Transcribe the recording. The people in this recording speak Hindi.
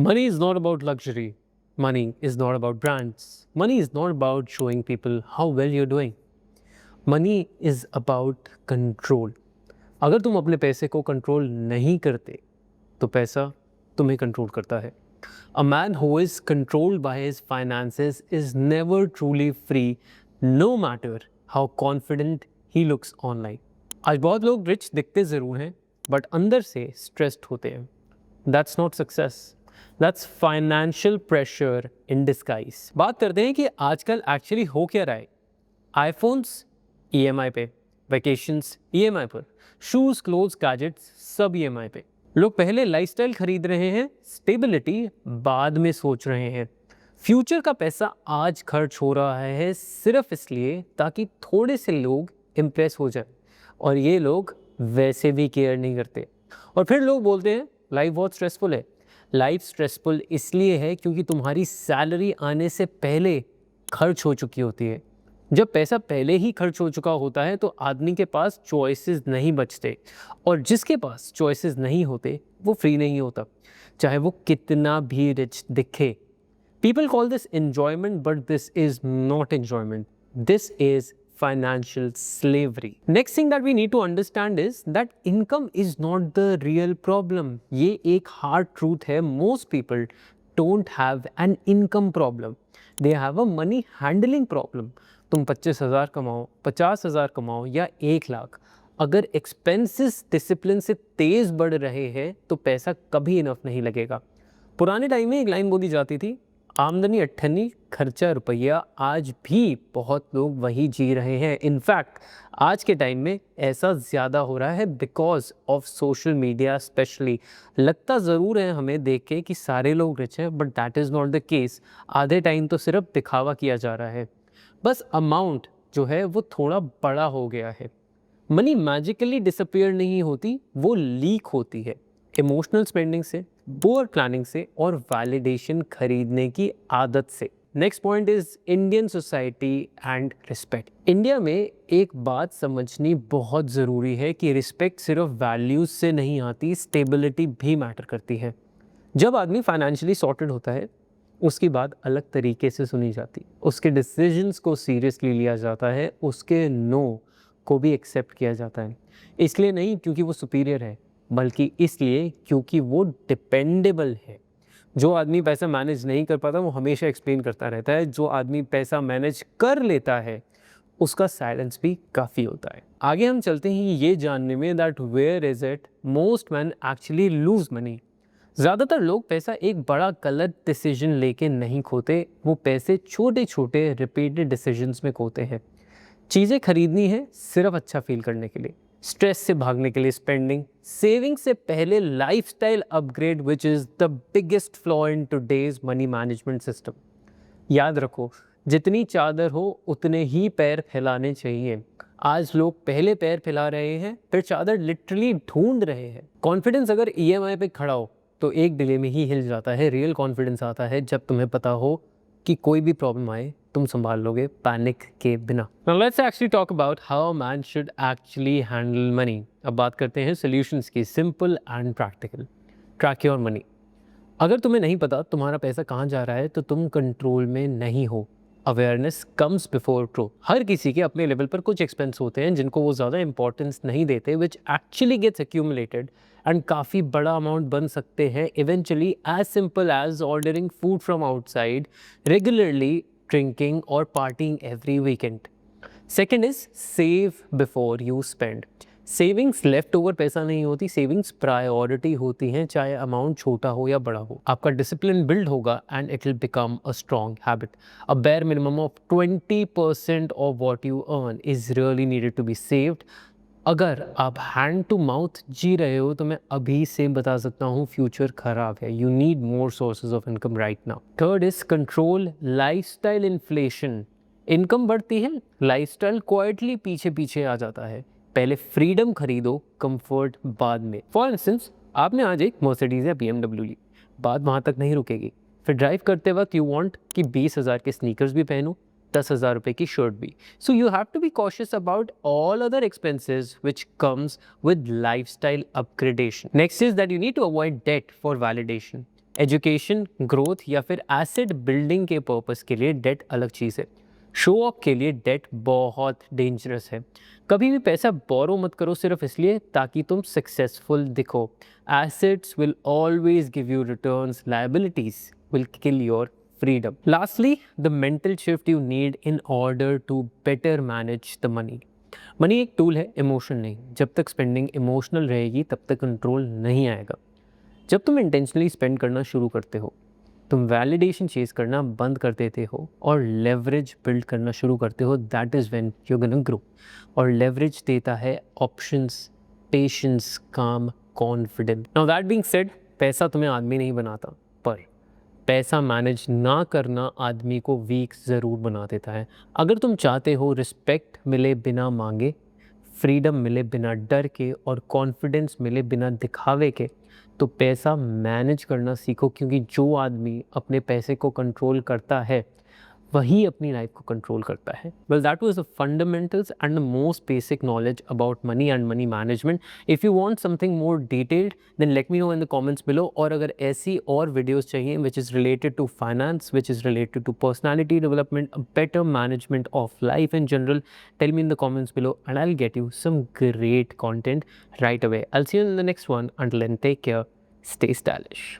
Money is not about luxury. Money is not about brands. Money is not about showing people how well you're doing. Money is about control. अगर तुम अपने पैसे को कंट्रोल नहीं करते तो पैसा तुम्हें कंट्रोल करता है. A man who is controlled by his finances is never truly free, no matter how confident he looks online. आज बहुत लोग रिच दिखते ज़रूर हैं बट अंदर से स्ट्रेस्ड होते हैं. That's not success. That's financial pressure in disguise. बात करते हैं कि आजकल एक्चुअली हो क्या रहा है. आईफोन्स EMI पे, वैकेशंस EMI पर, शूज़ क्लोथ्स गैजेट्स सब EMI पे. लोग पहले लाइफस्टाइल खरीद रहे हैं, स्टेबिलिटी बाद में सोच रहे हैं. फ्यूचर का पैसा आज खर्च हो रहा है सिर्फ इसलिए ताकि थोड़े से लोग इम्प्रेस हो जाए और ये लोग वैसे भी केयर नहीं करते. और फिर लोग बोलते हैं लाइफ बहुत स्ट्रेसफुल है. लाइफ स्ट्रेसफुल इसलिए है क्योंकि तुम्हारी सैलरी आने से पहले खर्च हो चुकी होती है. जब पैसा पहले ही खर्च हो चुका होता है तो आदमी के पास चॉइसेस नहीं बचते और जिसके पास चॉइसेस नहीं होते वो फ्री नहीं होता, चाहे वो कितना भी रिच दिखे. People call this enjoyment, but this is not enjoyment. This is financial slavery. Next thing that we need to understand is that income is not the real problem. ये एक hard truth है. Most people don't have an income problem. They have a money handling problem. तुम 25,000 कमाओ, 50,000 कमाओ या 1,00,000, अगर एक्सपेंसेस डिसिप्लिन से तेज बढ़ रहे हैं तो पैसा कभी इनफ नहीं लगेगा. पुराने टाइम में एक लाइन बोली जाती थी, आमदनी अट्ठन्नी खर्चा रुपया. आज भी बहुत लोग वही जी रहे हैं. इनफैक्ट आज के टाइम में ऐसा ज़्यादा हो रहा है because of social media specially. लगता ज़रूर है हमें देख के कि सारे लोग रिच हैं but that is not the case. आधे टाइम तो सिर्फ दिखावा किया जा रहा है. बस अमाउंट जो है वो थोड़ा बड़ा हो गया है. मनी मैजिकली डिसअपीयर नहीं होती, वो लीक होती है इमोशनल स्पेंडिंग से, पुअर प्लानिंग से और वैलिडेशन खरीदने की आदत से. Next point is Indian society and respect. India में एक बात समझनी बहुत ज़रूरी है कि रिस्पेक्ट सिर्फ वैल्यूज से नहीं आती, स्टेबिलिटी भी मैटर करती है. जब आदमी फाइनेंशियली सॉर्टेड होता है उसकी बात अलग तरीके से सुनी जाती, उसके डिसीजंस को सीरियसली लिया जाता है, उसके नो को भी एक्सेप्ट किया जाता है. इसलिए नहीं क्योंकि वो सुपीरियर है बल्कि इसलिए क्योंकि वो डिपेंडेबल है. जो आदमी पैसा मैनेज नहीं कर पाता वो हमेशा एक्सप्लेन करता रहता है. जो आदमी पैसा मैनेज कर लेता है उसका साइलेंस भी काफ़ी होता है. आगे हम चलते हैं ये जानने में that where is it most men actually lose money. ज़्यादातर लोग पैसा एक बड़ा गलत डिसीजन लेके नहीं खोते, वो पैसे छोटे छोटे रिपीटेड डिसीजंस में खोते हैं. चीज़ें खरीदनी है सिर्फ अच्छा फील करने के लिए, स्ट्रेस से भागने के लिए स्पेंडिंग, सेविंग से पहले lifestyle upgrade which is the biggest flaw in today's money management system. याद रखो जितनी चादर हो उतने ही पैर फैलाने चाहिए. आज लोग पहले पैर फैला रहे हैं फिर चादर लिटरली ढूंढ रहे हैं. कॉन्फिडेंस अगर EMI पे खड़ा हो तो एक डिले में ही हिल जाता है. रियल कॉन्फिडेंस आता है जब तुम्हें पता हो कि कोई भी प्रॉब्लम आए तुम संभाल लोगे पैनिक के बिना. Now let's actually talk about how a man should actually handle money. अब बात करते हैं सॉल्यूशंस की, simple and practical. Track your money. अगर तुम्हें नहीं पता तुम्हारा पैसा कहाँ जा रहा है तो तुम कंट्रोल में नहीं हो. Awareness comes before true. हर किसी के अपने लेवल पर कुछ एक्सपेंस होते हैं जिनको वो ज़्यादा इंपॉर्टेंस नहीं देते, which actually gets accumulated and काफ़ी बड़ा अमाउंट बन सकते हैं eventually. As simple as ordering food from outside, regularly drinking और partying every weekend. Second is save before you spend. Savings left over पैसा नहीं होती, सेविंग्स प्रायोरिटी होती हैं, चाहे अमाउंट छोटा हो या बड़ा हो. आपका डिसिप्लिन बिल्ड होगा and it will become a strong habit. A bare minimum of 20% of what you earn is really needed to be saved. अगर आप हैंड टू माउथ जी रहे हो तो मैं अभी से बता सकता हूँ फ्यूचर खराब है. You need more sources of income right now. Third is control lifestyle inflation. Income बढ़ती है, लाइफस्टाइल क्वाइटली पीछे पीछे आ जाता है. पहले फ्रीडम खरीदो, कंफर्ट बाद में. फॉर इंस्टेंस आपने आज एक मर्सिडीज या BMW ली, बात वहाँ तक नहीं रुकेगी. फिर ड्राइव करते वक्त यू वांट कि 20,000 के स्नीकर्स भी पहनो, 10,000 रुपए की शर्ट भी. So you have to be cautious about all other expenses which comes with lifestyle upgradation. Next is that you need to avoid debt for validation. Education, growth या फिर एसेट बिल्डिंग के पर्पस के लिए डेट अलग चीज़ है। शो ऑफ के लिए डेट बहुत डेंजरस है। कभी भी पैसा बोरो मत करो सिर्फ इसलिए ताकि तुम सक्सेसफुल दिखो। Assets will always give you returns, liabilities will kill your freedom. Lastly, the mental shift you need in order to better manage the money. Money एक टूल है, इमोशन नहीं। जब तक स्पेंडिंग इमोशनल रहेगी तब तक कंट्रोल नहीं आएगा। जब तुम इंटेंशनली स्पेंड करना शुरू करते हो, तुम वैलिडेशन चेज करना बंद कर देते हो और लेवरेज बिल्ड करना शुरू करते हो, that is when you gonna grow. और लेवरेज देता है ऑप्शंस, पेशेंस, काम, confidence. Now that being said, पैसा तुम्हें आदमी नहीं बनाता, पर पैसा मैनेज ना करना आदमी को वीक ज़रूर बना देता है। अगर तुम चाहते हो रिस्पेक्ट मिले बिना मांगे, फ्रीडम मिले बिना डर के और कॉन्फिडेंस मिले बिना दिखावे के, तो पैसा मैनेज करना सीखो, क्योंकि जो आदमी अपने पैसे को कंट्रोल करता है वही अपनी लाइफ को कंट्रोल करता है। Well, that was the fundamentals and the most basic knowledge about money and money management. If you want something more detailed then let me know in the comments below. और अगर ऐसी और वीडियोस चाहिए which is related to finance, which is related to personality development, a better management of life in general, tell me in the comments below and I'll get you some great content right away. I'll see you in the next one. Until then, take care, stay stylish.